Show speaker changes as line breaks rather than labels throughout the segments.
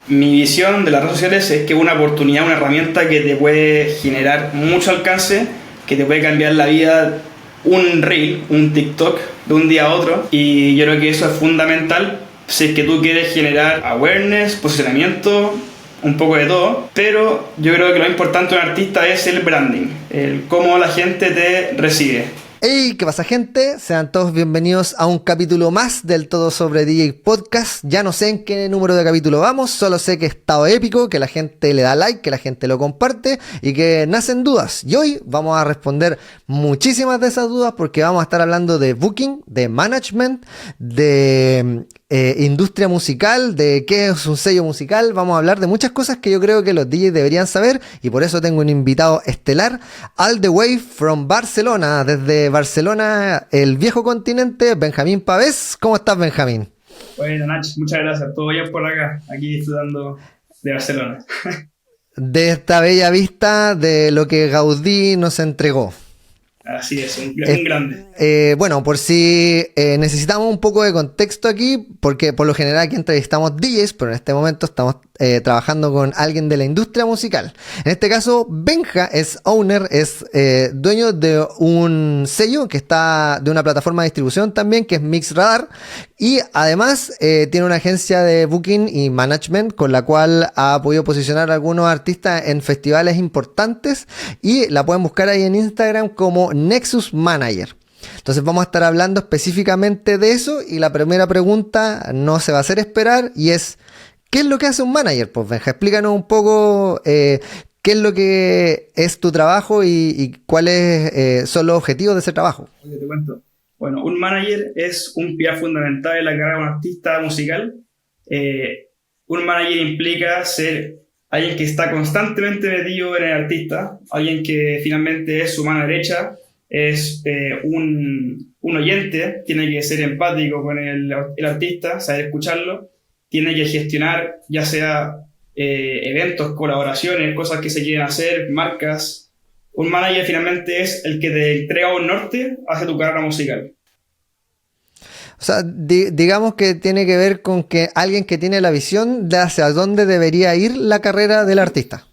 Mi visión de las redes sociales es que es una oportunidad, una herramienta que te puede generar mucho alcance, que te puede cambiar la vida, un reel, un TikTok de un día a otro. Y yo creo que eso es fundamental si es que tú quieres generar awareness, posicionamiento, un poco de todo. Pero yo creo que lo importante de un artista es el branding, el cómo la gente te recibe.
Hey, ¿qué pasa, gente? Sean todos bienvenidos a un capítulo más del Todo Sobre DJ Podcast. Ya no sé en qué número de capítulo vamos, solo sé que ha estado épico, que la gente le da like, que la gente lo comparte y que nacen dudas. Y hoy vamos a responder muchísimas de esas dudas porque vamos a estar hablando de booking, de management, de industria musical, de qué es un sello musical. Vamos a hablar de muchas cosas que yo creo que los DJs deberían saber, y por eso tengo un invitado estelar, all the way from Barcelona, desde Barcelona, el viejo continente, Benjamín Pavés. ¿Cómo estás, Benjamín?
Bueno, Nach, muchas gracias. Todo bien por acá, aquí disfrutando de Barcelona.
De esta bella vista de lo que Gaudí nos entregó.
Así es, un grande.
Bueno, por si necesitamos un poco de contexto aquí, porque por lo general aquí entrevistamos DJs, pero en este momento estamos trabajando con alguien de la industria musical. En este caso, Benja es owner, es dueño de un sello que está de una plataforma de distribución también, que es Mix Radar, y además tiene una agencia de booking y management con la cual ha podido posicionar a algunos artistas en festivales importantes, y la pueden buscar ahí en Instagram como Nexus Manager. Entonces vamos a estar hablando específicamente de eso, y la primera pregunta no se va a hacer esperar, y es: ¿qué es lo que hace un manager? Pues Benja, explícanos un poco qué es lo que es tu trabajo y cuáles son los objetivos de ese trabajo.
Oye, te cuento. Bueno, un manager es un pilar fundamental de la carrera de un artista musical. Un manager implica ser alguien que está constantemente metido en el artista, alguien que finalmente es su mano derecha, es un oyente, tiene que ser empático con el artista, saber escucharlo, tiene que gestionar ya sea eventos, colaboraciones, cosas que se quieren hacer, marcas. Un manager finalmente es el que te entrega un norte hacia tu carrera musical.
O sea, digamos que tiene que ver con que alguien que tiene la visión de hacia dónde debería ir la carrera del artista.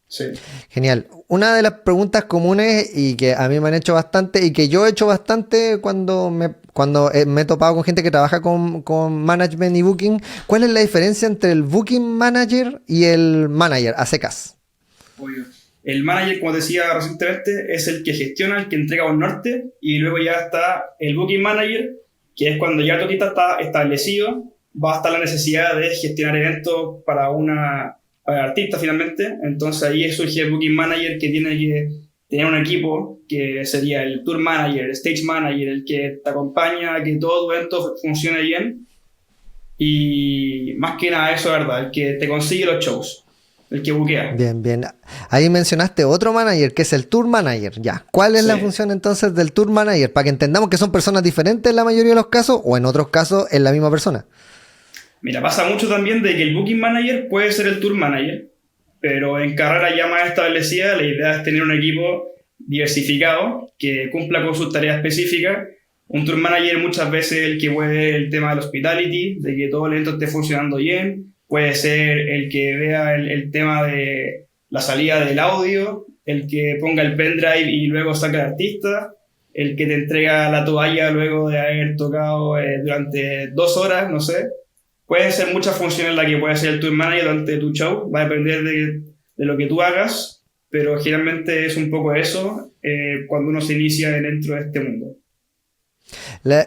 Sí.
Genial. Una de las preguntas comunes y que a mí me han hecho bastante y que yo he hecho bastante cuando me he topado con gente que trabaja con management y booking: ¿cuál es la diferencia entre el booking manager y el manager a secas?
Obvio. El manager, como decía recientemente, es el que gestiona, el que entrega un norte, y luego ya está el booking manager, que es cuando ya tu artista está establecido, va a estar la necesidad de gestionar eventos para el artista finalmente. Entonces ahí surge el booking manager, que tiene que tener un equipo que sería el tour manager, el stage manager, el que te acompaña a que todo tu evento funcione bien, y más que nada eso, ¿verdad? El que te consigue los shows, el que buquea.
Bien, bien. Ahí mencionaste otro manager, que es el tour manager. Ya. ¿Cuál es la función entonces del tour manager? Para que entendamos que son personas diferentes en la mayoría de los casos, o en otros casos es la misma persona.
Mira, pasa mucho también de que el booking manager puede ser el tour manager, pero en carrera ya más establecida la idea es tener un equipo diversificado que cumpla con sus tareas específicas. Un tour manager muchas veces es el que puede el tema del hospitality, de que todo el evento esté funcionando bien. Puede ser el que vea el tema de la salida del audio, el que ponga el pendrive y luego saca al artista, el que te entrega la toalla luego de haber tocado durante 2 horas, no sé. Pueden ser muchas funciones las que puede hacer el tour manager durante tu show, va a depender de lo que tú hagas, pero generalmente es un poco eso cuando uno se inicia dentro de este mundo.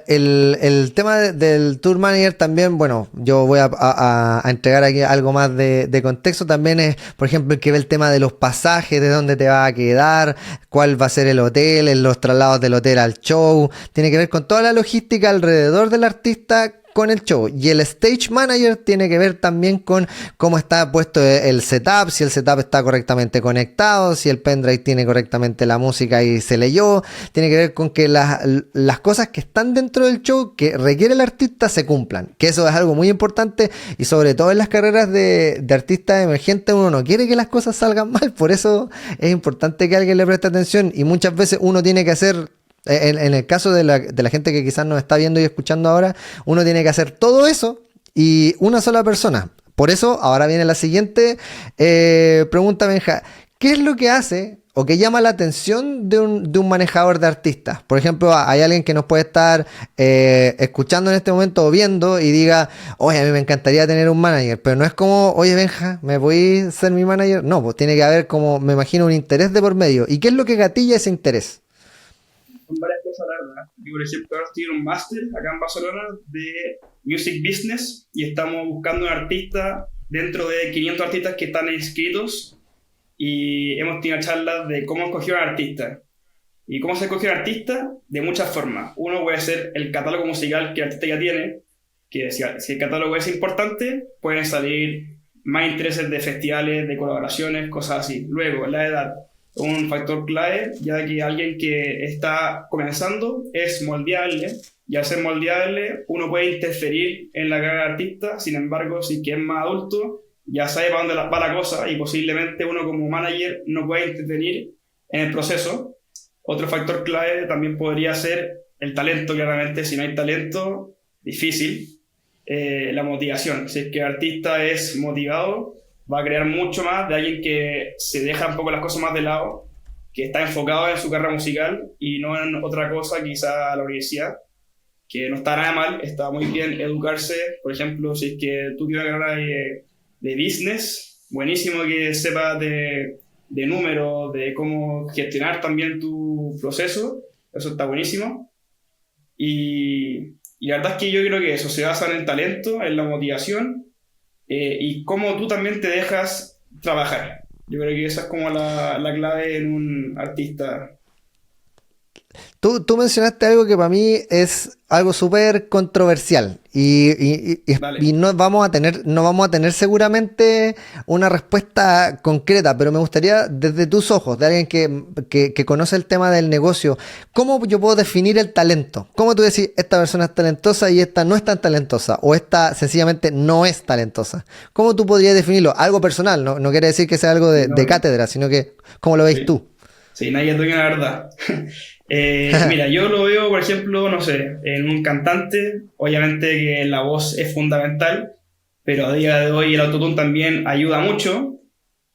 El tema del tour manager también, bueno, yo voy a entregar aquí algo más de contexto. También es, por ejemplo, el que ve el tema de los pasajes, de dónde te va a quedar, cuál va a ser el hotel, los traslados del hotel al show. Tiene que ver con toda la logística alrededor del artista con el show. Y el stage manager tiene que ver también con cómo está puesto el setup, si el setup está correctamente conectado, si el pendrive tiene correctamente la música y se leyó. Tiene que ver con que las cosas que están dentro del show que requiere el artista se cumplan, que eso es algo muy importante, y sobre todo en las carreras de artistas emergentes uno no quiere que las cosas salgan mal. Por eso es importante que alguien le preste atención, y muchas veces uno tiene que hacer en el caso de la gente que quizás nos está viendo y escuchando ahora, uno tiene que hacer todo eso y una sola persona. Por eso, ahora viene la siguiente pregunta, Benja. ¿Qué es lo que hace o que llama la atención de un manejador de artistas? Por ejemplo, hay alguien que nos puede estar escuchando en este momento o viendo y diga, oye, a mí me encantaría tener un manager, pero no es como, oye, Benja, ¿me voy a ser mi manager? No, pues tiene que haber como, me imagino, un interés de por medio. ¿Y qué es lo que gatilla ese interés?
Son varias cosas, la verdad. Yo, por ejemplo, ahora estoy en un máster acá en Barcelona de Music Business y estamos buscando un artista dentro de 500 artistas que están inscritos y hemos tenido charlas de cómo escoger un artista. ¿Y cómo se escoge un artista? De muchas formas. Uno puede ser el catálogo musical que el artista ya tiene, que si el catálogo es importante, pueden salir más intereses de festivales, de colaboraciones, cosas así. Luego, la edad, un factor clave, ya que alguien que está comenzando es moldeable, y al ser moldeable, uno puede interferir en la carrera del artista. Sin embargo, si que es más adulto, ya sabe para dónde va la cosa y posiblemente uno como manager no puede intervenir en el proceso. Otro factor clave también podría ser el talento, claramente. Si no hay talento, difícil. La motivación. Si es que el artista es motivado, va a crear mucho más de alguien que se deja un poco las cosas más de lado, que está enfocado en su carrera musical y no en otra cosa, quizá la universidad, que no está nada mal, está muy bien educarse. Por ejemplo, si es que tú tienes una carrera de business, buenísimo que sepas de números, de cómo gestionar también tu proceso, eso está buenísimo. Y la verdad es que yo creo que eso se basa en el talento, en la motivación y cómo tú también te dejas trabajar. Yo creo que esa es como la clave en un artista.
Tú mencionaste algo que para mí es algo súper controversial y no vamos a tener seguramente una respuesta concreta, pero me gustaría desde tus ojos, de alguien que conoce el tema del negocio, ¿cómo yo puedo definir el talento? ¿Cómo tú decís, esta persona es talentosa y esta no es tan talentosa? O esta sencillamente no es talentosa. ¿Cómo tú podrías definirlo? Algo personal, no quiere decir que sea algo de cátedra, sino que ¿cómo lo veis tú?
Sí, nadie es dueño de la verdad. Mira, yo lo veo, por ejemplo, no sé, en un cantante, obviamente que la voz es fundamental, pero a día de hoy el autotune también ayuda mucho,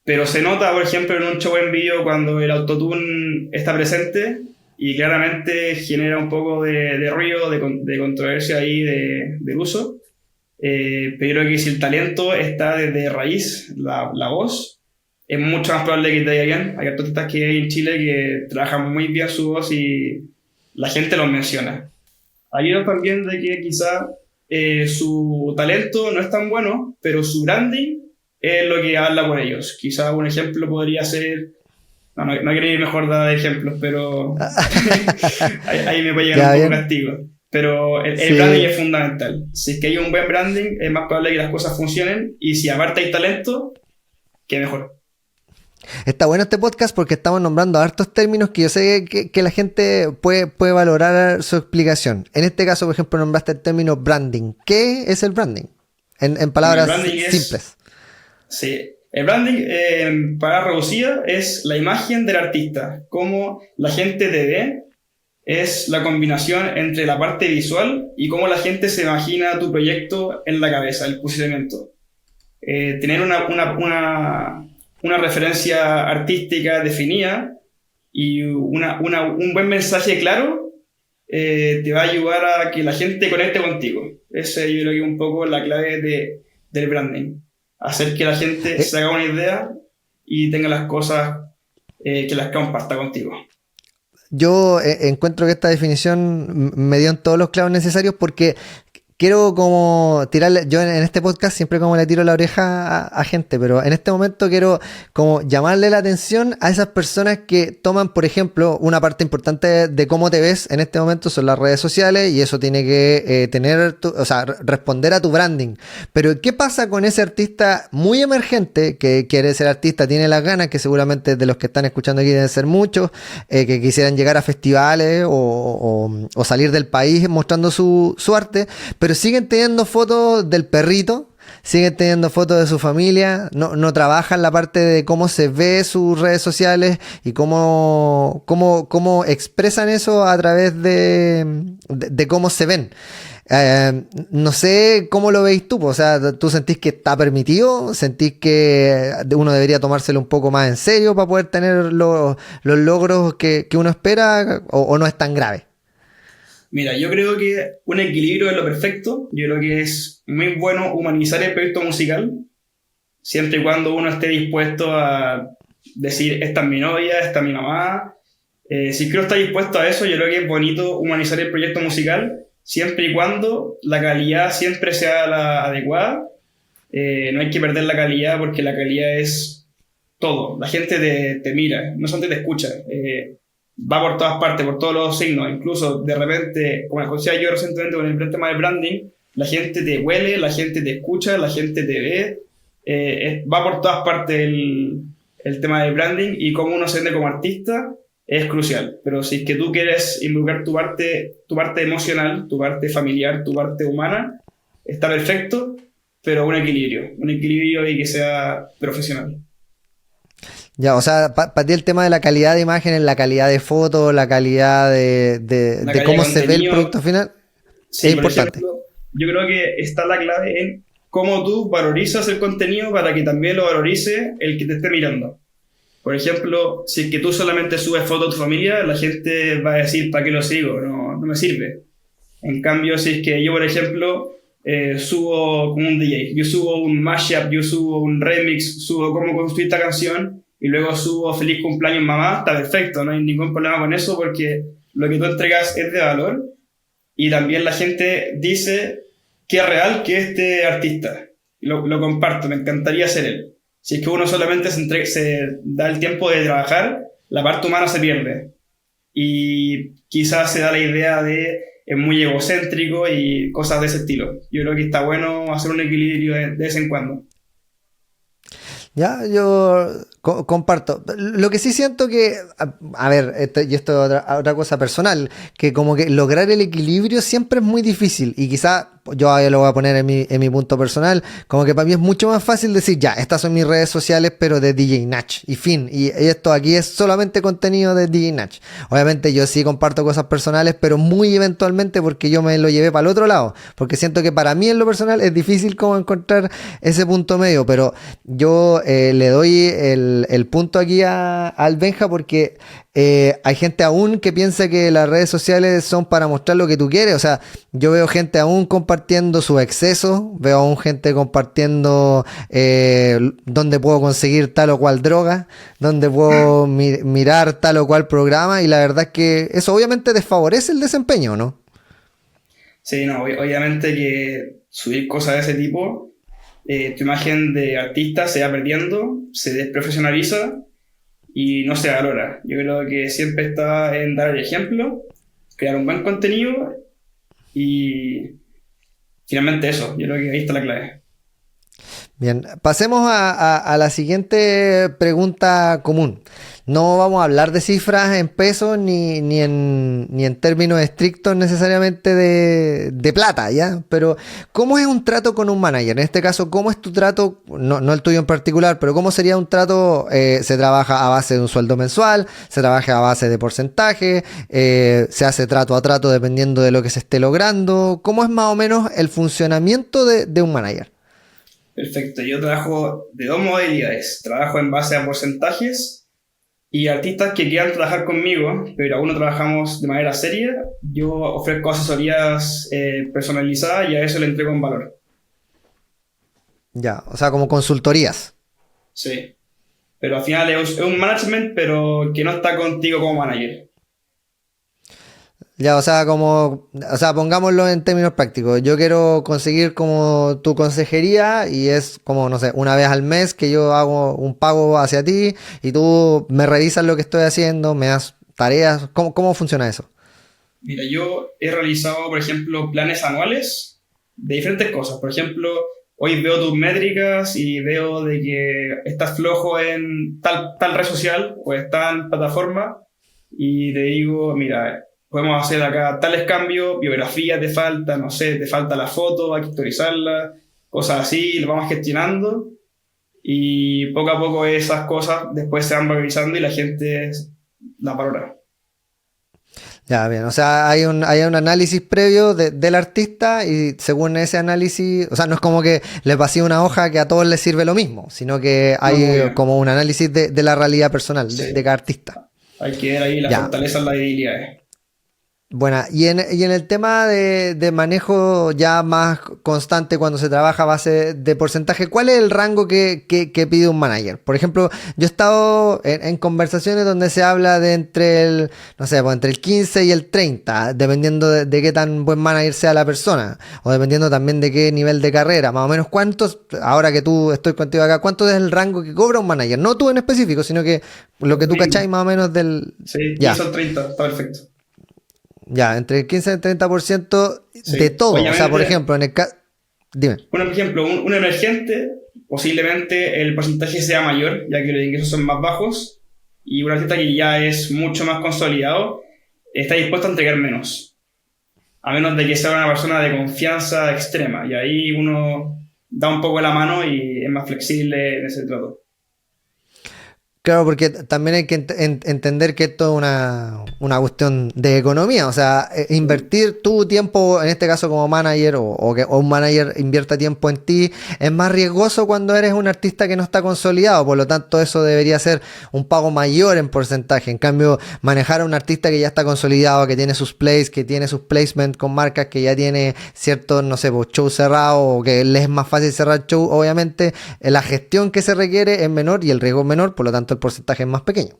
pero se nota, por ejemplo, en un show en vivo cuando el autotune está presente y claramente genera un poco de ruido, de controversia ahí del uso, pero creo que si el talento está desde raíz, la voz, es mucho más probable que te vaya bien. Hay artistas que hay en Chile que trabajan muy bien su voz y la gente los menciona. Hay otros también de que quizá su talento no es tan bueno, pero su branding es lo que habla por ellos. Quizá un ejemplo podría ser... No quiero ir mejor dar ejemplos, pero ahí me puede llegar un poco castigo. Pero el branding es fundamental. Si es que hay un buen branding, es más probable que las cosas funcionen. Y si aparte hay talento, qué mejor.
Está bueno este podcast porque estamos nombrando hartos términos que yo sé que la gente puede valorar su explicación. En este caso, por ejemplo, nombraste el término branding. ¿Qué es el branding? En palabras simples.
Sí, el branding, en palabras reducidas, es la imagen del artista. Cómo la gente te ve es la combinación entre la parte visual y cómo la gente se imagina tu proyecto en la cabeza, el posicionamiento. Tener una referencia artística definida y un buen mensaje claro te va a ayudar a que la gente conecte contigo. Esa yo creo que es un poco la clave del branding. Hacer que la gente se haga una idea y tenga las cosas que las comparta contigo.
Yo encuentro que esta definición me dio en todos los clavos necesarios porque quiero como tirarle, yo en este podcast siempre como le tiro la oreja a gente, pero en este momento quiero como llamarle la atención a esas personas que toman, por ejemplo, una parte importante de cómo te ves en este momento son las redes sociales y eso tiene que responder a tu branding. Pero ¿qué pasa con ese artista muy emergente que quiere ser artista, tiene las ganas, que seguramente de los que están escuchando aquí deben ser muchos, que quisieran llegar a festivales o salir del país mostrando su arte, pero siguen teniendo fotos del perrito, siguen teniendo fotos de su familia, no trabajan la parte de cómo se ve sus redes sociales y cómo expresan eso a través de cómo se ven. No sé cómo lo veis tú, o sea, ¿tú sentís que está permitido? ¿Sentís que uno debería tomárselo un poco más en serio para poder tener los logros que uno espera o no es tan grave?
Mira, yo creo que un equilibrio es lo perfecto. Yo creo que es muy bueno humanizar el proyecto musical, siempre y cuando uno esté dispuesto a decir, esta es mi novia, esta es mi mamá. Si uno está dispuesto a eso, yo creo que es bonito humanizar el proyecto musical, siempre y cuando la calidad siempre sea la adecuada. No hay que perder la calidad porque la calidad es todo. La gente te mira, no solamente te escucha. Va por todas partes, por todos los signos. Incluso de repente, como decía yo recientemente con el tema de branding, la gente te huele, la gente te escucha, la gente te ve. Va por todas partes el tema del branding y cómo uno se vende como artista es crucial. Pero si es que tú quieres involucrar tu parte emocional, tu parte familiar, tu parte humana, está perfecto, pero un equilibrio y que sea profesional.
Ya, o sea, para ti el tema de la calidad de imágenes, la calidad de fotos, la calidad
La
de
calidad
cómo
de
se ve el
contenido,
producto final es
sí, por
importante.
ejemplo, yo creo que está la clave en cómo tú valorizas el contenido para que también lo valorice el que te esté mirando. Por ejemplo, si es que tú solamente subes fotos de tu familia, la gente va a decir, ¿para qué lo sigo? No, no me sirve. En cambio, si es que yo, por ejemplo, subo como un DJ, yo subo un mashup, yo subo un remix, subo cómo construir esta canción y luego subo feliz cumpleaños mamá, está perfecto, no hay ningún problema con eso porque lo que tú entregas es de valor y también la gente dice que es real que este artista. Lo comparto, me encantaría ser él. Si es que uno solamente se da el tiempo de trabajar, la parte humana se pierde. Y quizás se da la idea de es muy egocéntrico y cosas de ese estilo. Yo creo que está bueno hacer un equilibrio de vez en cuando.
Ya, yo comparto. Lo que sí siento que, a ver, y esto es otra cosa personal, que como que lograr el equilibrio siempre es muy difícil y quizá yo ahí lo voy a poner en mi punto personal, como que para mí es mucho más fácil decir, ya, estas son mis redes sociales, pero de DJ Natch y fin, y esto aquí es solamente contenido de DJ Natch. Obviamente yo sí comparto cosas personales, pero muy eventualmente porque yo me lo llevé para el otro lado, porque siento que para mí en lo personal es difícil como encontrar ese punto medio, pero yo le doy el punto aquí al Benja porque hay gente aún que piensa que las redes sociales son para mostrar lo que tú quieres. O sea, yo veo gente aún compartiendo su exceso, veo aún gente compartiendo dónde puedo conseguir tal o cual droga, dónde puedo mirar tal o cual programa y la verdad es que eso obviamente desfavorece el desempeño, ¿no?
Sí, no, obviamente que subir cosas de ese tipo, tu imagen de artista se va perdiendo, se desprofesionaliza y no se valora. Yo creo que siempre está en dar el ejemplo, crear un buen contenido y finalmente eso. Yo creo que ahí está la clave.
Bien, pasemos a la siguiente pregunta común. No vamos a hablar de cifras en pesos ni en términos estrictos necesariamente de plata, ¿ya? Pero, ¿cómo es un trato con un manager? En este caso, ¿cómo es tu trato? No el tuyo en particular, pero ¿cómo sería un trato? ¿Se trabaja a base de un sueldo mensual? ¿Se trabaja a base de porcentaje? ¿Se hace trato a trato dependiendo de lo que se esté logrando? ¿Cómo es más o menos el funcionamiento de un manager?
Perfecto, yo trabajo de dos modalidades. Trabajo en base a porcentajes y artistas que quieran trabajar conmigo, pero aún no trabajamos de manera seria. Yo ofrezco asesorías personalizadas y a eso le entrego un valor.
Ya, o sea, como consultorías.
Sí, pero al final es un management, pero que no está contigo como manager.
Ya, o sea, pongámoslo en términos prácticos. Yo quiero conseguir como tu consejería y es como, no sé, una vez al mes que yo hago un pago hacia ti y tú me revisas lo que estoy haciendo, me das tareas. ¿Cómo funciona eso?
Mira, yo he realizado, por ejemplo, planes anuales de diferentes cosas. Por ejemplo, hoy veo tus métricas y veo de que estás flojo en tal red social o en tal plataforma y te digo, mira, podemos hacer acá tales cambios, biografía te falta, no sé, te falta la foto, hay que actualizarla, cosas así, lo vamos gestionando y poco a poco esas cosas después se van valorizando y la gente las valora.
Ya, bien, o sea, hay un análisis previo del artista y según ese análisis, o sea, no es como que les vacíe una hoja que a todos les sirve lo mismo, sino que
No,
hay
obvio.
como un análisis de la realidad personal de
Sí.
cada artista.
Hay que ver ahí las
Ya,
fortalezas, las debilidades.
bueno, y en el tema de manejo ya más constante cuando se trabaja a base de porcentaje, ¿cuál es el rango que pide un manager? Por ejemplo, yo he estado en conversaciones donde se habla de entre el, no sé, pues entre el 15 y el 30, dependiendo de qué tan buen manager sea la persona, o dependiendo también de qué nivel de carrera, más o menos cuántos, ahora que tú estoy contigo acá, ¿cuánto es el rango que cobra un manager? No tú en específico, sino que lo que tú cacháis
Mínimo.
más o menos del...
Sí, 15
Ya.
o 30, está perfecto.
Ya, entre el 15 y el 30% de
Sí.
todo. O sea, por
Obviamente,
ejemplo, en el caso... Dime.
por ejemplo, un emergente, posiblemente el porcentaje sea mayor, ya que los ingresos son más bajos, y un artista que ya es mucho más consolidado está dispuesto a entregar menos, a menos de que sea una persona de confianza extrema, y ahí uno da un poco la mano y es más flexible en ese trato.
Claro, porque también hay que entender que esto es una cuestión de economía. O sea, invertir tu tiempo, en este caso como manager, o que un manager invierta tiempo en ti, es más riesgoso cuando eres un artista que no está consolidado. Por lo tanto, eso debería ser un pago mayor en porcentaje. En cambio, manejar a un artista que ya está consolidado, que tiene sus plays, que tiene sus placements con marcas, que ya tiene ciertos, no sé, pues, shows cerrados, o que le es más fácil cerrar show, obviamente la gestión que se requiere es menor y el riesgo es menor, por lo tanto el porcentaje es más pequeño.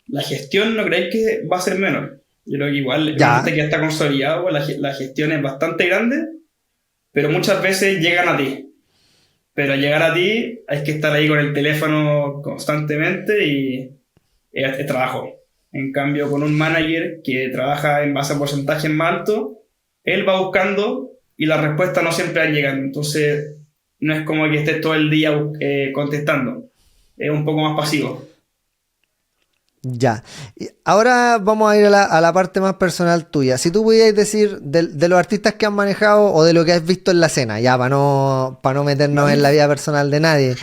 La gestión no creéis que va a ser menor. Yo creo que igual un artista
Ya,
que ya está consolidado, la gestión es bastante grande, pero muchas veces llegan a ti. Pero al llegar a ti hay que estar ahí con el teléfono constantemente y es trabajo. En cambio, con un manager que trabaja en base a porcentajes más altos, él va buscando y las respuestas no siempre llegan. Entonces, no es como que estés todo el día contestando. Es un poco más pasivo.
ya. Y ahora vamos a ir a la parte más personal tuya. Si tú pudieras decir de los artistas que has manejado o de lo que has visto en la escena, ya para no meternos en
¿Vale?
la vida personal de nadie,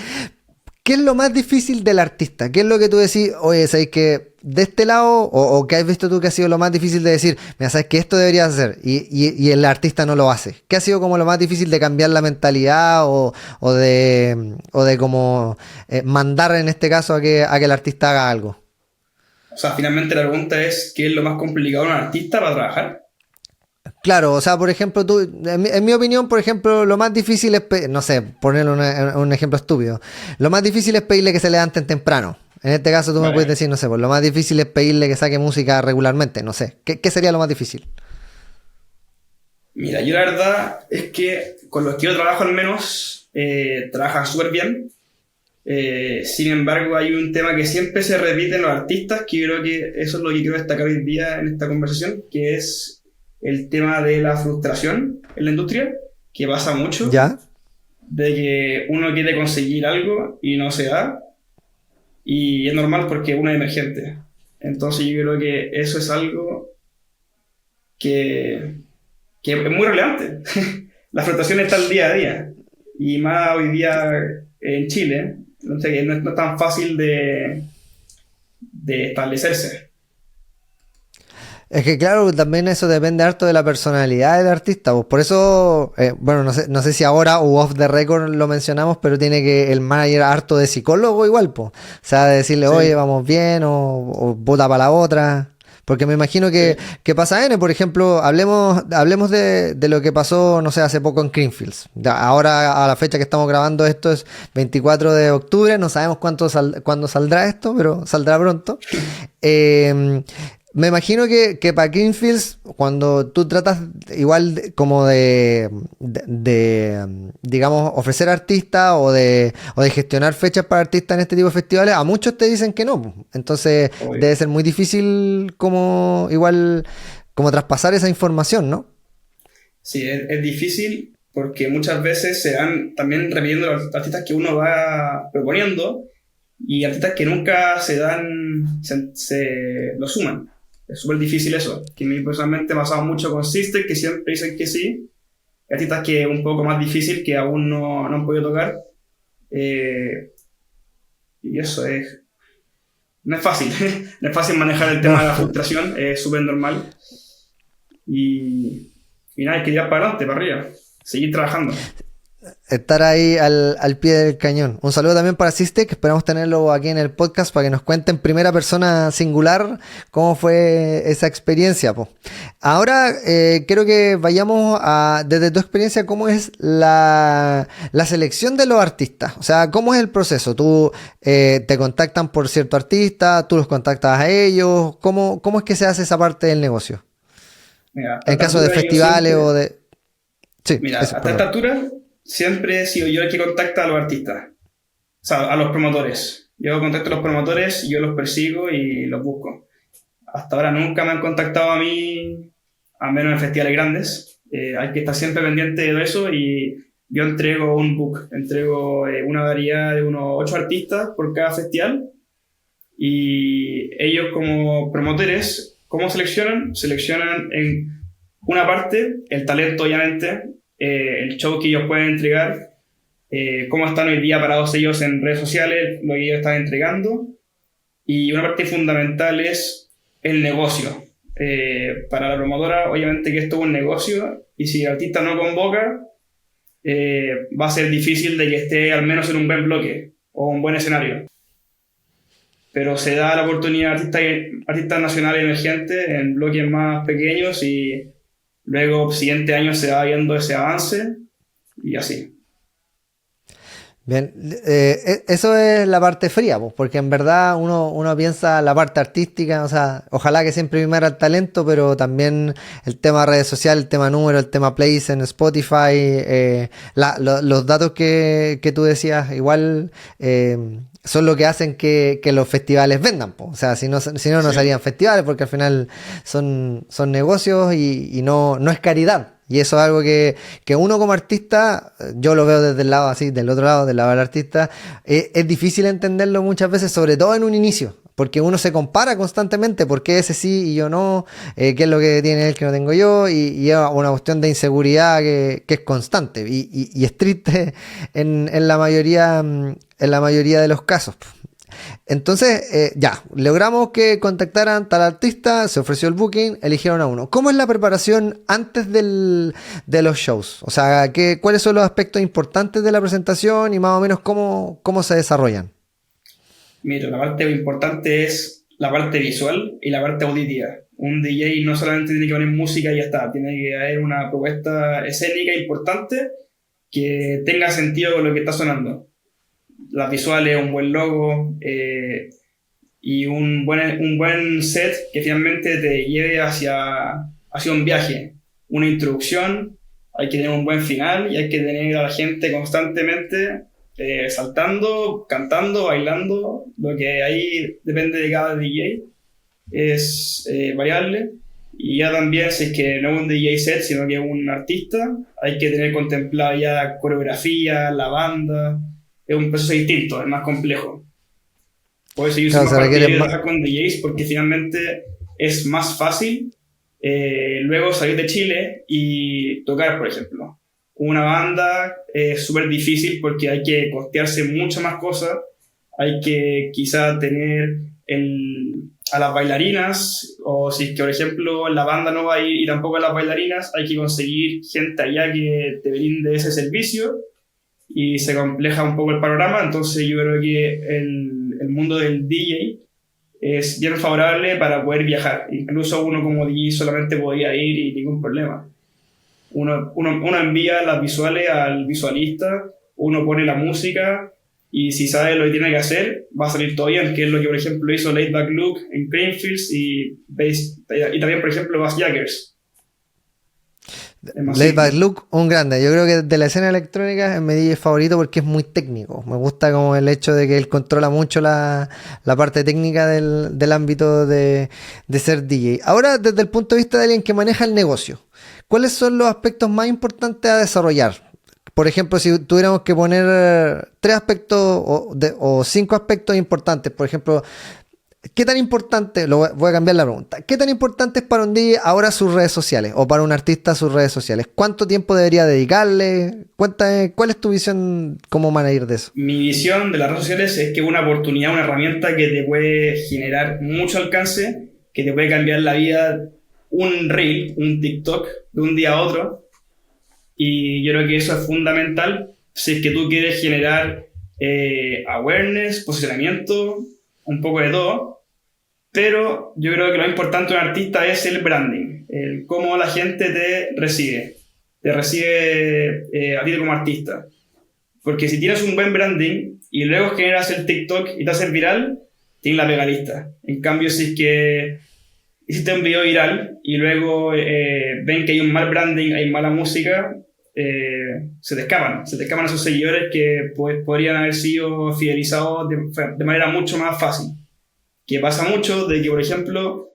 ¿qué es lo más difícil del artista? ¿Qué es lo que tú decís, oye, sabes que de este lado, o qué has visto tú que ha sido lo más difícil de decir, mira, sabes que esto deberías hacer y el artista no lo hace? ¿Qué ha sido como lo más difícil de cambiar la mentalidad o de como mandar en este caso a que el artista haga algo?
O sea, finalmente la pregunta es, ¿qué es lo más complicado de un artista para trabajar?
Claro, o sea, por ejemplo, tú, en mi opinión, por ejemplo, lo más difícil es, no sé, ponerle un ejemplo estúpido. Lo más difícil es pedirle que se levanten temprano. En este caso tú me puedes
Vale.
decir, no sé, pues lo más difícil es pedirle que saque música regularmente, no sé. ¿Qué sería lo más difícil?
Mira, yo la verdad es que con los que yo trabajo al menos, trabajan súper bien. Sin embargo, hay un tema que siempre se repite en los artistas, que yo creo que eso es lo que quiero destacar hoy día en esta conversación, que es el tema de la frustración en la industria, que pasa mucho,
¿Ya?
de que uno quiere conseguir algo y no se da, y es normal porque uno es emergente. Entonces yo creo que eso es algo que, que es muy relevante. La frustración está al día a día, y más hoy día en Chile, entonces que no es tan fácil de establecerse.
Es que claro, también eso depende harto de la personalidad del artista, pues. Por eso, bueno, no sé si ahora o off the record lo mencionamos, pero tiene que el manager harto de psicólogo igual, pues. O sea, de decirle, oye,
Sí,
vamos bien, o vota para la otra. Porque me imagino
sí,
que pasa N, por ejemplo, hablemos de lo que pasó, no sé, hace poco en Creamfields. Ahora, a la fecha que estamos grabando esto es 24 de octubre, no sabemos cuándo saldrá esto, pero saldrá pronto. Eh, Me imagino que para Greenfields, cuando tú tratas igual como digamos, ofrecer artistas o de gestionar fechas para artistas en este tipo de festivales, a muchos te dicen que no, po. Entonces
obvio.
debe ser muy difícil como igual como traspasar esa información, ¿no?
Sí, es difícil porque muchas veces se van también repitiendo los artistas que uno va proponiendo y artistas que nunca se dan, se lo suman. Es súper difícil eso, que a mí personalmente me ha pasado mucho con Sister, que siempre dicen que sí, artistas que es un poco más difícil, que aún no han podido tocar, eh, y eso es. no es fácil, no es fácil manejar el tema de la frustración, es súper normal. Y nada, hay que tirar para adelante, para arriba, seguir trabajando.
Estar ahí al pie del cañón. Un saludo también para Siste, que esperamos tenerlo aquí en el podcast para que nos cuente en primera persona singular cómo fue esa experiencia, po. Ahora quiero que vayamos a, desde tu experiencia, cómo es la selección de los artistas. O sea, cómo es el proceso. Tú te contactan por cierto artista, tú los contactas a ellos. ¿Cómo es que se hace esa parte del negocio?
Mira,
En caso de festivales o de... Sí,
mira,
eso,
hasta esta altura siempre he sido yo el que contacta a los artistas, o sea, a los promotores. Yo contacto a los promotores, yo los persigo y los busco. Hasta ahora nunca me han contactado a mí, a menos en festivales grandes. Hay que estar siempre pendiente de eso y yo entrego un book, entrego una variedad de unos 8 artistas por cada festival y ellos como promotores, ¿cómo seleccionan? Seleccionan en una parte el talento, obviamente, el show que ellos pueden entregar, cómo están hoy día parados ellos en redes sociales, lo que ellos están entregando, y una parte fundamental es el negocio. Para la promotora, obviamente que esto es un negocio, y si el artista no convoca, va a ser difícil de que esté al menos en un buen bloque o un buen escenario. Pero se da la oportunidad a artistas nacionales emergentes en bloques más pequeños y luego, siguiente año se va viendo ese avance y así.
Bien, eso es la parte fría, pues, porque en verdad uno piensa la parte artística, o sea, ojalá que siempre primara el talento, pero también el tema redes sociales, el tema número, el tema plays en Spotify, los datos que tú decías, igual son lo que hacen que los festivales vendan, pues. O sea, si no
Sí.
serían festivales, porque al final son negocios y no es caridad. Y eso es algo que uno como artista, yo lo veo desde el lado así, del otro lado, del lado del artista, es difícil entenderlo muchas veces, sobre todo en un inicio, porque uno se compara constantemente, ¿por qué ese sí y yo no? ¿Qué es lo que tiene él que no tengo yo? Y es una cuestión de inseguridad que es constante y es triste en la mayoría de los casos. Entonces, ya, logramos que contactaran tal artista, se ofreció el booking, eligieron a uno. ¿Cómo es la preparación antes de los shows? O sea, ¿cuáles son los aspectos importantes de la presentación y más o menos cómo se desarrollan?
Mira, la parte importante es la parte visual y la parte auditiva. Un DJ no solamente tiene que poner música y ya está, tiene que haber una propuesta escénica importante que tenga sentido con lo que está sonando. Las visuales, un buen logo y un buen set que finalmente te lleve hacia un viaje, una introducción, hay que tener un buen final y hay que tener a la gente constantemente saltando, cantando, bailando, lo que ahí depende de cada DJ, es variable. Y ya también, si es que no es un DJ set, sino que es un artista, hay que tener contemplado ya coreografía, la banda. Es un proceso distinto, es más complejo. Por eso yo soy más partidario de trabajar con DJs porque finalmente es más fácil luego salir de Chile y tocar, por ejemplo. Una banda es súper difícil porque hay que costearse muchas más cosas, hay que quizá tener a las bailarinas, o si es que, por ejemplo, la banda no va a ir y tampoco a las bailarinas, hay que conseguir gente allá que te brinde ese servicio y se compleja un poco el panorama. Entonces yo creo que el mundo del DJ es bien favorable para poder viajar. Incluso uno como DJ solamente podía ir y ningún problema. Uno envía las visuales al visualista, uno pone la música y si sabe lo que tiene que hacer, va a salir todo bien, que es lo que por ejemplo hizo Laid Back Luke en Creamfields y también por ejemplo Bass Jackers.
Laid Back Luke, un grande. Yo creo que de la escena electrónica es mi DJ favorito porque es muy técnico. Me gusta como el hecho de que él controla mucho la parte técnica del ámbito de ser DJ. Ahora, desde el punto de vista de alguien que maneja el negocio, ¿cuáles son los aspectos más importantes a desarrollar? Por ejemplo, si tuviéramos que poner 3 aspectos o 5 aspectos importantes, por ejemplo, ¿qué tan importante, voy a cambiar la pregunta, qué tan importante es para un DJ ahora sus redes sociales o para un artista sus redes sociales? ¿Cuánto tiempo debería dedicarle? Cuéntame, ¿cuál es tu visión como manager de eso?
Mi visión de las redes sociales es que es una oportunidad, una herramienta que te puede generar mucho alcance, que te puede cambiar la vida, un reel, un TikTok, de un día a otro. Y yo creo que eso es fundamental si es que tú quieres generar awareness, posicionamiento, un poco de todo. Pero yo creo que lo importante de un artista es el branding, el cómo la gente te recibe a ti como artista. Porque si tienes un buen branding y luego generas el TikTok y te haces viral, tienes la pega lista. En cambio, si es que hiciste un video viral y luego ven que hay un mal branding, hay mala música, se te escapan esos seguidores que podrían haber sido fidelizados de manera mucho más fácil. Que pasa mucho de que, por ejemplo,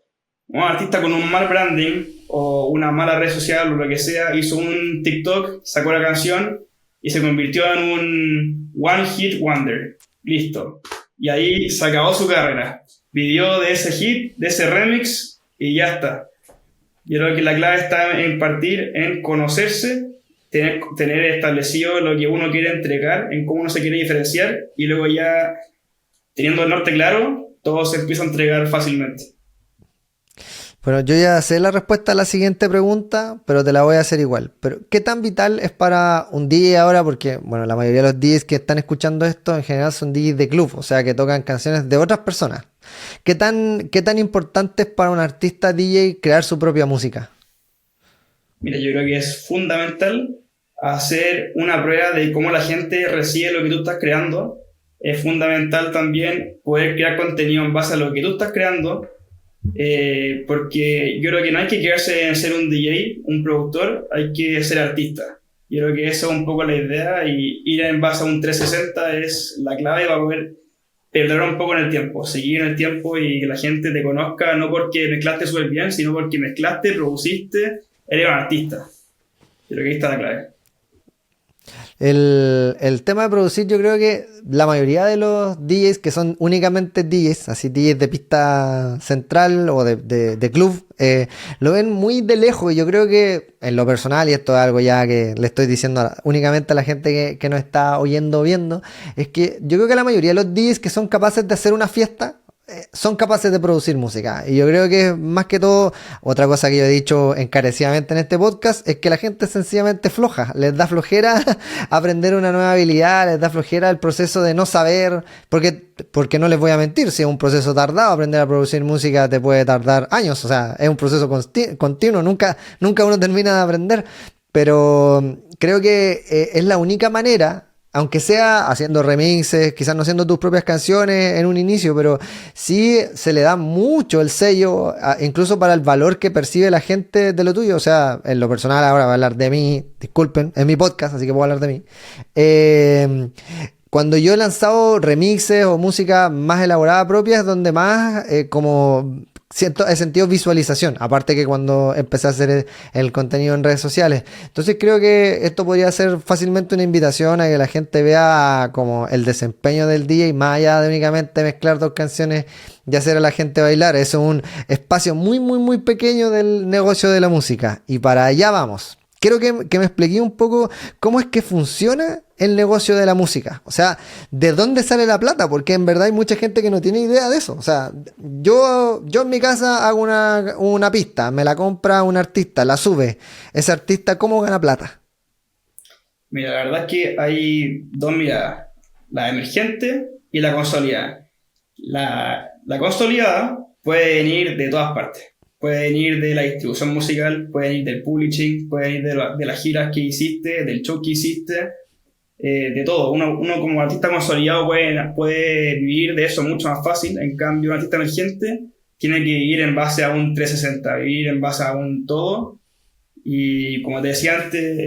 un artista con un mal branding o una mala red social o lo que sea, hizo un TikTok, sacó la canción y se convirtió en un one hit wonder. Listo. Y ahí se acabó su carrera. Vivió de ese hit, de ese remix y ya está. Yo creo que la clave está en partir en conocerse, tener establecido lo que uno quiere entregar, en cómo uno se quiere diferenciar y luego ya, teniendo el norte claro, todo se empieza a entregar fácilmente.
Bueno, yo ya sé la respuesta a la siguiente pregunta, pero te la voy a hacer igual. Pero, ¿qué tan vital es para un DJ ahora? Porque, bueno, la mayoría de los DJs que están escuchando esto en general son DJs de club, o sea, que tocan canciones de otras personas. ¿Qué tan importante es para un artista DJ crear su propia música?
Mira, yo creo que es fundamental hacer una prueba de cómo la gente recibe lo que tú estás creando. Es fundamental también poder crear contenido en base a lo que tú estás creando, porque yo creo que no hay que quedarse en ser un DJ, un productor, hay que ser artista. Yo creo que esa es un poco la idea y ir en base a un 360 es la clave para poder perder un poco en el tiempo, seguir en el tiempo y que la gente te conozca no porque mezclaste súper bien, sino porque mezclaste, produciste, eres un artista. Yo creo que ahí está la clave.
El tema de producir, yo creo que la mayoría de los DJs que son únicamente DJs, así DJs de pista central o de club, lo ven muy de lejos. Y yo creo que en lo personal, y esto es algo ya que le estoy diciendo únicamente a la gente que nos está oyendo o viendo, es que yo creo que la mayoría de los DJs que son capaces de hacer una fiesta, son capaces de producir música. Y yo creo que más que todo, otra cosa que yo he dicho encarecidamente en este podcast, es que la gente es sencillamente floja, les da flojera aprender una nueva habilidad, les da flojera el proceso de no saber, porque no les voy a mentir, si es un proceso tardado, aprender a producir música te puede tardar años, o sea, es un proceso continuo, nunca uno termina de aprender, pero creo que es la única manera, aunque sea haciendo remixes, quizás no haciendo tus propias canciones en un inicio, pero sí se le da mucho el sello, incluso para el valor que percibe la gente de lo tuyo. O sea, en lo personal ahora voy a hablar de mí, disculpen, es mi podcast, así que puedo hablar de mí. Cuando yo he lanzado remixes o música más elaborada propia es donde más he sentido visualización, aparte que cuando empecé a hacer el contenido en redes sociales. Entonces creo que esto podría ser fácilmente una invitación a que la gente vea como el desempeño del DJ, más allá de únicamente mezclar dos canciones y hacer a la gente bailar. Es un espacio muy, muy, muy pequeño del negocio de la música. Y para allá vamos. Quiero que me explique un poco cómo es que funciona el negocio de la música. O sea, ¿de dónde sale la plata? Porque en verdad hay mucha gente que no tiene idea de eso. O sea, yo en mi casa hago una pista, me la compra un artista, la sube. Ese artista, ¿cómo gana plata?
Mira, la verdad es que hay dos miradas, la emergente y la consolidada. La consolidada puede venir de todas partes. Puede venir de la distribución musical, puede venir del publishing, puede venir de las giras que hiciste, del show que hiciste, de todo. Uno como artista consolidado puede vivir de eso mucho más fácil. En cambio, un artista emergente tiene que vivir en base a un 360, vivir en base a un todo. Y como te decía antes,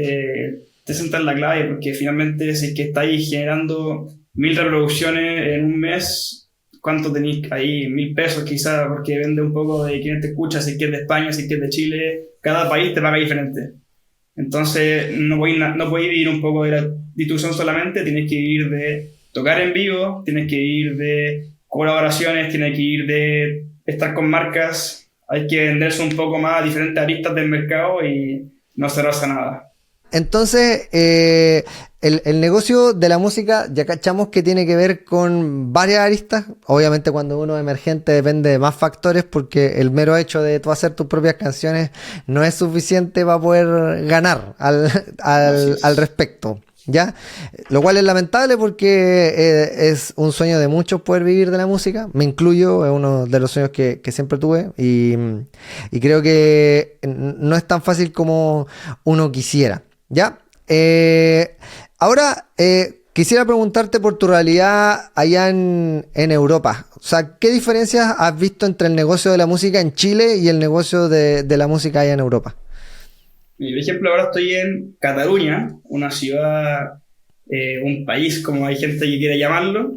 360 es la clave, porque finalmente si es que estáis generando 1000 reproducciones en un mes, ¿cuánto tenéis ahí? 1000 pesos quizás, porque depende un poco de quién te escucha, si es que es de España, si es que es de Chile. Cada país te paga diferente. Entonces no podéis vivir un poco de la distribución solamente, tienes que vivir de tocar en vivo, tienes que vivir de colaboraciones, tiene que ir de estar con marcas, hay que venderse un poco más a diferentes aristas del mercado y no cerrarse a nada.
Entonces, el negocio de la música ya cachamos que tiene que ver con varias aristas. Obviamente cuando uno es emergente depende de más factores porque el mero hecho de tú hacer tus propias canciones no es suficiente para poder ganar al respecto. ¿Ya? Lo cual es lamentable porque es un sueño de muchos poder vivir de la música. Me incluyo, es uno de los sueños que siempre tuve y creo que no es tan fácil como uno quisiera. ¿Ya? Ahora, quisiera preguntarte por tu realidad allá en Europa. O sea, ¿qué diferencias has visto entre el negocio de la música en Chile y el negocio de la música allá en Europa?
Por ejemplo, ahora estoy en Cataluña, una ciudad, un país, como hay gente que quiere llamarlo,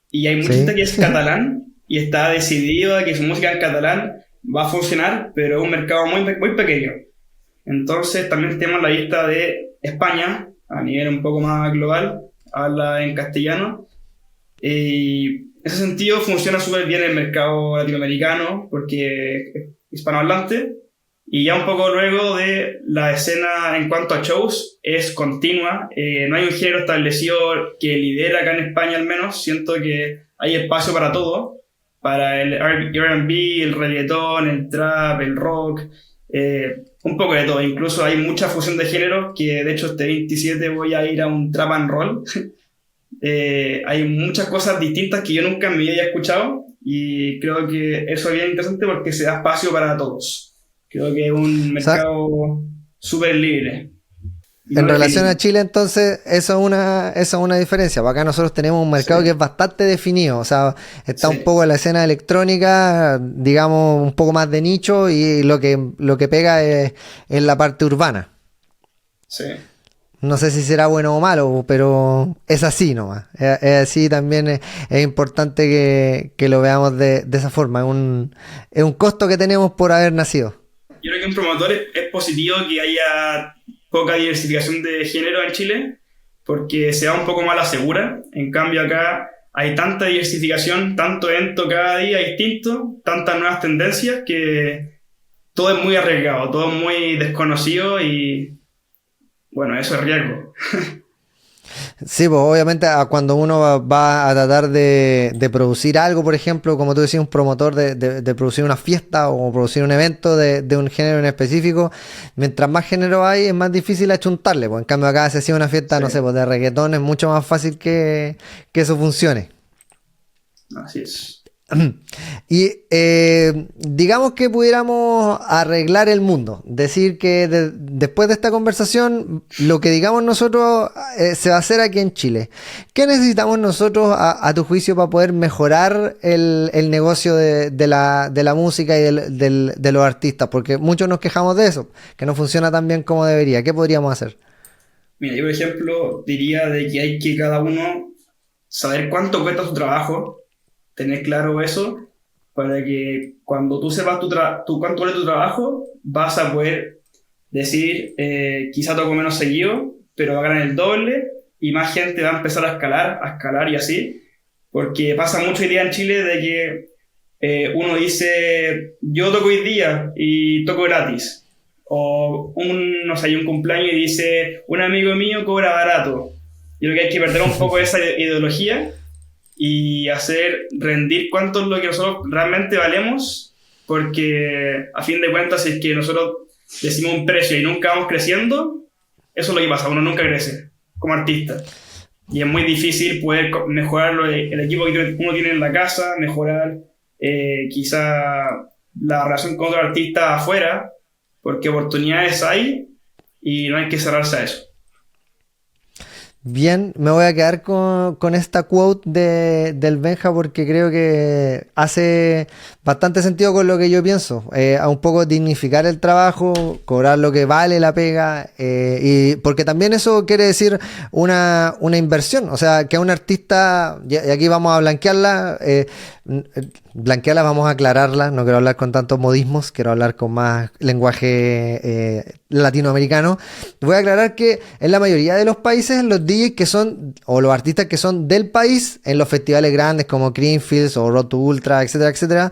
y hay mucha gente que es catalán y está decidido a que su música en catalán va a funcionar, pero es un mercado muy pequeño. Entonces también tenemos la lista de España, a nivel un poco más global, habla en castellano, y en ese sentido funciona súper bien el mercado latinoamericano, porque es hispanohablante. Y ya un poco luego de la escena en cuanto a shows, es continua. No hay un género establecido que lidera acá en España al menos. Siento que hay espacio para todo. Para el R&B, el reggaetón, el trap, el rock. Un poco de todo. Incluso hay mucha fusión de géneros que de hecho este 27 voy a ir a un trap and roll. Hay muchas cosas distintas que yo nunca en mi vida había escuchado. Y creo que eso es bien interesante porque se da espacio para todos. Creo que es un mercado súper libre.
En relación a Chile, entonces, eso es una diferencia. Acá nosotros tenemos un mercado que es bastante definido. O sea, está un poco en la escena electrónica, digamos, un poco más de nicho, y lo que pega es en la parte urbana.
Sí.
No sé si será bueno o malo, pero es así nomás. Es así, también es importante que lo veamos de esa forma. Es un costo que tenemos por haber nacido.
Yo creo que un promotor es positivo que haya poca diversificación de género en Chile, porque se da un poco más a la segura. En cambio acá hay tanta diversificación, tanto evento cada día distinto, tantas nuevas tendencias, que todo es muy arriesgado, todo es muy desconocido y bueno, eso es riesgo.
Sí, pues obviamente cuando uno va a tratar de producir algo, por ejemplo, como tú decías, un promotor de producir una fiesta o producir un evento de un género en específico, mientras más género hay, es más difícil achuntarle. Pues en cambio acá se hacía una fiesta, no sé, pues de reggaetón, es mucho más fácil que eso funcione.
Así es.
Y digamos que pudiéramos arreglar el mundo, decir que después de esta conversación lo que digamos nosotros se va a hacer aquí en Chile. ¿Qué necesitamos nosotros a tu juicio para poder mejorar el negocio de la música y de los artistas? Porque muchos nos quejamos de eso, que no funciona tan bien como debería. ¿Qué podríamos hacer?
Mira, yo por ejemplo diría de que hay que cada uno saber cuánto cuesta su trabajo, tener claro eso, para que cuando tú sepas cuánto vale tu trabajo, vas a poder decir, quizá toco menos seguido, pero va a ganar el doble, y más gente va a empezar a escalar y así, porque pasa mucho hoy día en Chile de que uno dice, yo toco hoy día y toco gratis, o no sé, hay un cumpleaños y dice, un amigo mío cobra barato. Yo creo que hay que perder un poco esa ideología y hacer rendir cuánto es lo que nosotros realmente valemos, porque a fin de cuentas, si es que nosotros decimos un precio y nunca vamos creciendo, eso es lo que pasa, uno nunca crece como artista. Y es muy difícil poder mejorar el equipo que uno tiene en la casa, mejorar quizá la relación con otro artista afuera, porque oportunidades hay y no hay que cerrarse a eso.
Bien, me voy a quedar con esta quote del Benja porque creo que hace bastante sentido con lo que yo pienso. A un poco dignificar el trabajo, cobrar lo que vale la pega, y porque también eso quiere decir una inversión. O sea, que a un artista, y aquí vamos a blanquearla, vamos a aclararla, no quiero hablar con tantos modismos, quiero hablar con más lenguaje latinoamericano. Voy a aclarar que en la mayoría de los países los DJs que son, o los artistas que son del país, en los festivales grandes como Creamfields o Road to Ultra, etcétera, etcétera,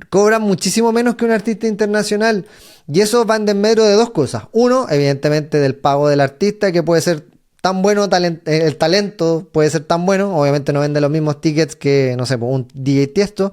cobran muchísimo menos que un artista internacional. Y eso va en desmedro de dos cosas. Uno, evidentemente, del pago del artista, que puede ser tan bueno, el talento puede ser tan bueno, obviamente no vende los mismos tickets que, no sé, pues, un DJ Tiesto,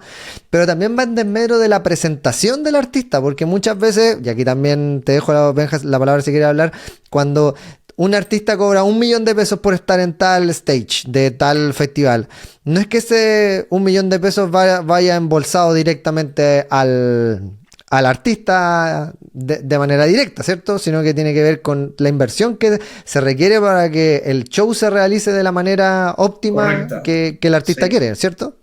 pero también va en desmedro de la presentación del artista, porque muchas veces, y aquí también te dejo la palabra si quieres hablar, cuando un artista cobra 1 millón de pesos por estar en tal stage de tal festival, no es que ese 1 millón de pesos vaya embolsado directamente al artista de manera directa, ¿cierto? Sino que tiene que ver con la inversión que se requiere para que el show se realice de la manera óptima que el artista quiere, ¿cierto?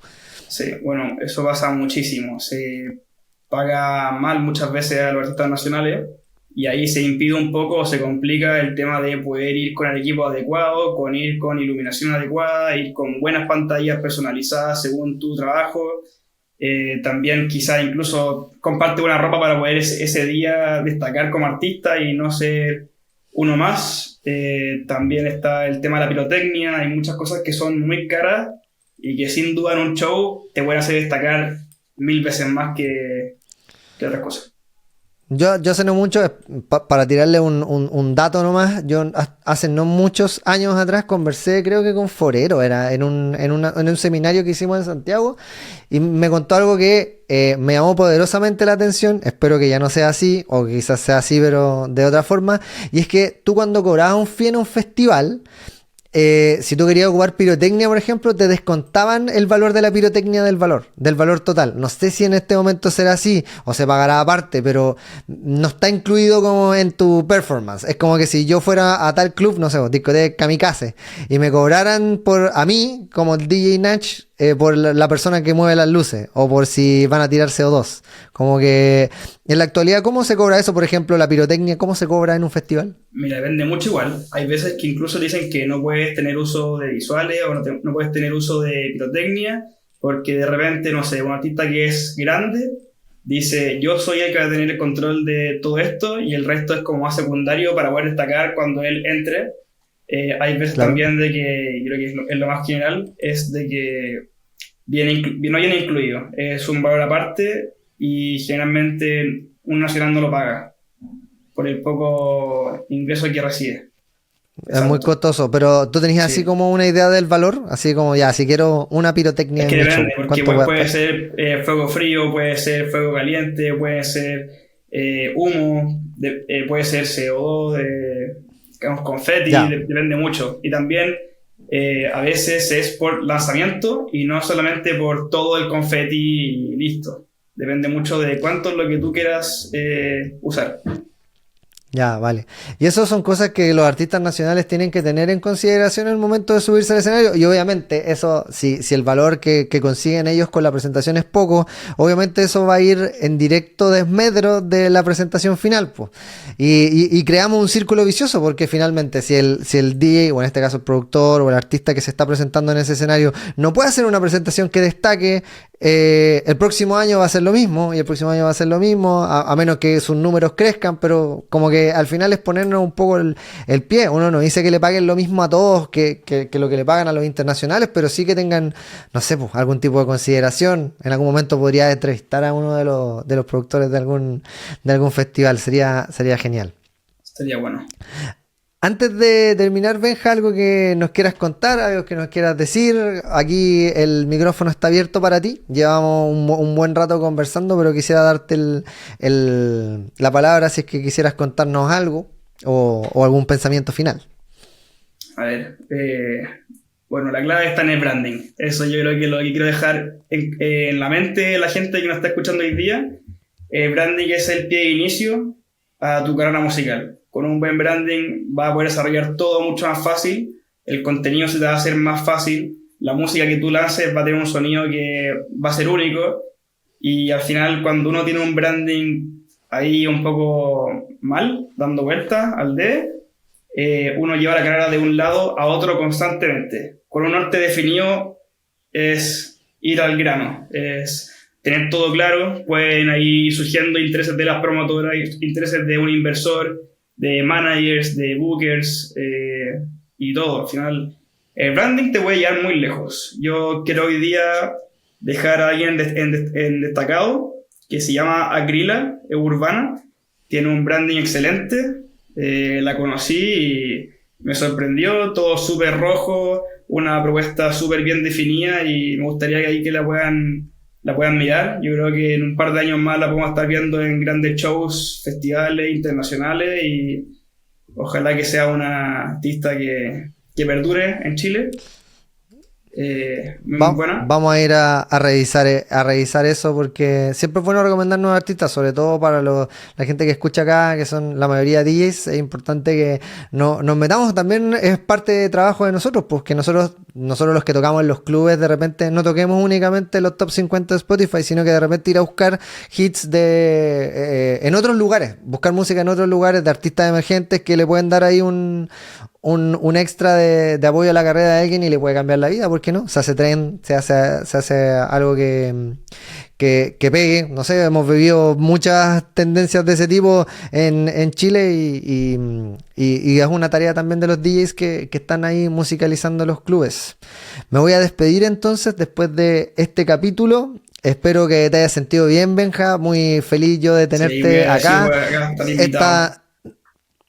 Sí, bueno, eso pasa muchísimo. Se paga mal muchas veces a los artistas nacionales y ahí se impide un poco o se complica el tema de poder ir con el equipo adecuado, ir con iluminación adecuada, ir con buenas pantallas personalizadas según tu trabajo. También quizá incluso comparte buena ropa para poder ese día destacar como artista y no ser uno más. También está el tema de la pirotecnia, hay muchas cosas que son muy caras y que sin duda en un show te pueden hacer destacar 1000 veces más que otras cosas.
Yo sé no mucho, para tirarle un dato nomás, yo hace no muchos años atrás conversé, creo que con Forero, era en un seminario que hicimos en Santiago, y me contó algo que me llamó poderosamente la atención, espero que ya no sea así, o quizás sea así pero de otra forma, y es que tú cuando cobrabas un fee en un festival, si tú querías ocupar pirotecnia, por ejemplo, te descontaban el valor de la pirotecnia del valor total. No sé si en este momento será así o se pagará aparte, pero no está incluido como en tu performance. Es como que si yo fuera a tal club, no sé, discoteca Kamikaze, y me cobraran a mí, como el DJ Natch, por la persona que mueve las luces, o por si van a tirar CO2. Como que en la actualidad, ¿cómo se cobra eso? Por ejemplo, la pirotecnia, ¿cómo se cobra en un festival?
Mira, depende mucho igual. Hay veces que incluso dicen que no puedes tener uso de visuales o no puedes tener uso de pirotecnia porque de repente, no sé, un artista que es grande dice, yo soy el que va a tener el control de todo esto y el resto es como más secundario para poder destacar cuando él entre. Hay veces también de que, yo creo que es lo más general, es de que no viene incluido. Es un valor aparte y generalmente un nacional no lo paga por el poco ingreso que recibe.
Es muy costoso, pero ¿tú tenías así como una idea del valor? Así como, ya, si quiero una pirotecnia
es que
en mi
depende,
show,
porque
¿cuánto
puede ser fuego frío, puede ser fuego caliente, puede ser humo, puede ser CO2, digamos, confeti, depende mucho. Y también a veces es por lanzamiento y no solamente por todo el confeti y listo. Depende mucho de cuánto es lo que tú quieras usar.
Ya, vale. Y eso son cosas que los artistas nacionales tienen que tener en consideración en el momento de subirse al escenario. Y obviamente eso, si el valor que consiguen ellos con la presentación es poco, obviamente eso va a ir en directo desmedro de la presentación final, pues. Y creamos un círculo vicioso, porque finalmente si el DJ, o en este caso el productor o el artista que se está presentando en ese escenario, no puede hacer una presentación que destaque, el próximo año va a ser lo mismo, y el próximo año va a ser lo mismo, a menos que sus números crezcan, pero como que al final es ponernos un poco el pie. Uno no dice que le paguen lo mismo a todos que lo que le pagan a los internacionales, pero sí que tengan, no sé, pues, algún tipo de consideración. En algún momento podría entrevistar a uno de los productores de algún festival, sería genial.
Sería bueno.
Antes de terminar, Benja, algo que nos quieras contar, algo que nos quieras decir. Aquí el micrófono está abierto para ti. Llevamos un buen rato conversando, pero quisiera darte la palabra si es que quisieras contarnos algo o algún pensamiento final.
A ver, bueno, la clave está en el branding. Eso yo creo que lo que quiero dejar en la mente de la gente que nos está escuchando hoy día. El branding es el pie de inicio a tu carrera musical. Con un buen branding vas a poder desarrollar todo mucho más fácil, el contenido se te va a hacer más fácil, la música que tú lances va a tener un sonido que va a ser único y al final cuando uno tiene un branding ahí un poco mal, dando vueltas al uno lleva la carrera de un lado a otro constantemente. Con un norte definido es ir al grano, es tener todo claro, pueden ahí ir surgiendo intereses de las promotoras, intereses de un inversor, de managers, de bookers, y todo. Al final, el branding te puede llevar muy lejos. Yo quiero hoy día dejar a alguien en destacado que se llama Agrila, es urbana. Tiene un branding excelente. La conocí y me sorprendió. Todo súper rojo, una propuesta súper bien definida y me gustaría que ahí que la puedan mirar. Yo creo que en un par de años más la podemos estar viendo en grandes shows, festivales internacionales y ojalá que sea una artista que perdure en Chile. Muy buena.
Vamos a ir a revisar eso porque siempre es bueno recomendar nuevos artistas, sobre todo para la gente que escucha acá, que son la mayoría DJs. Es importante que nos metamos, también es parte de trabajo de nosotros, pues que nosotros los que tocamos en los clubes de repente no toquemos únicamente los top 50 de Spotify, sino que de repente ir a buscar hits en otros lugares, buscar música en otros lugares de artistas emergentes que le pueden dar ahí un extra de apoyo a la carrera de alguien y le puede cambiar la vida, ¿por qué no? Se hace trend, se hace algo que pegue, no sé, hemos vivido muchas tendencias de ese tipo en Chile y es una tarea también de los DJs que están ahí musicalizando los clubes. Me voy a despedir entonces después de este capítulo. Espero que te hayas sentido bien, Benja, muy feliz yo de tenerte acá.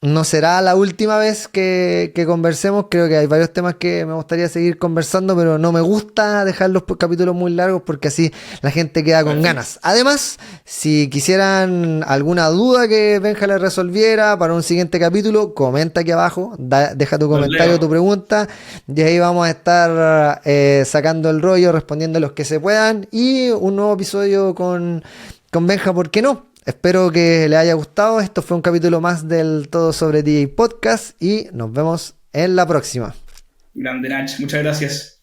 No será la última vez que conversemos, creo que hay varios temas que me gustaría seguir conversando, pero no me gusta dejar los capítulos muy largos porque así la gente queda con ganas. Además, si quisieran alguna duda que Benja le resolviera para un siguiente capítulo, comenta aquí abajo, deja tu comentario, tu pregunta, y ahí vamos a estar sacando el rollo, respondiendo los que se puedan, y un nuevo episodio con Benja, ¿por qué no? Espero que les haya gustado. Esto fue un capítulo más del Todo sobre DJ Podcast y nos vemos en la próxima.
Grande Nach, muchas gracias.